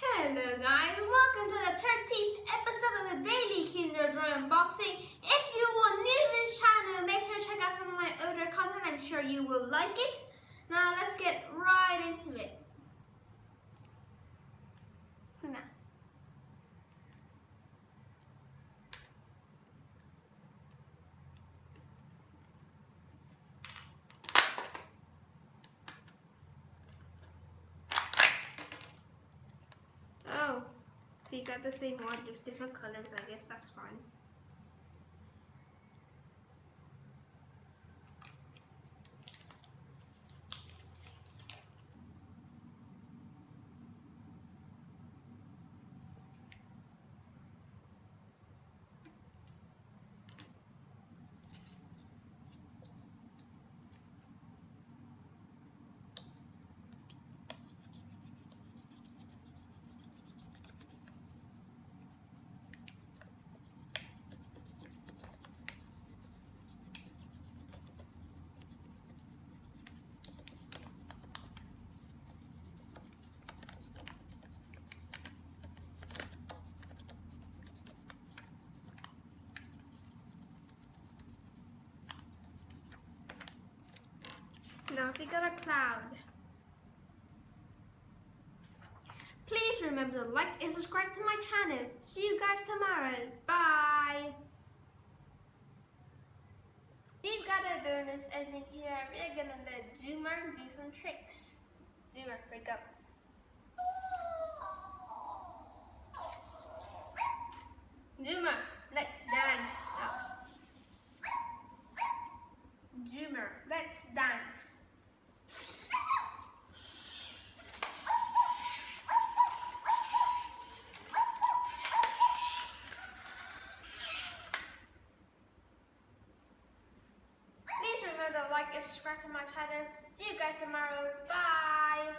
Hello guys, welcome to the 13th episode of the Daily Kinder Joy Unboxing. If you are new to this channel, make sure to check out some of my older content. I'm sure you will like it. Now let's get right into it. Oh, we got the same one, just different colors. I guess that's fine. Now we got a cloud. Please remember to like and subscribe to my channel. See you guys tomorrow. Bye. We've got a bonus ending here. We're gonna let Zoomer do some tricks. Zoomer, wake up. Zoomer, let's dance. Zoomer, let's dance. Please remember to like and subscribe to my channel. See you guys tomorrow. Bye.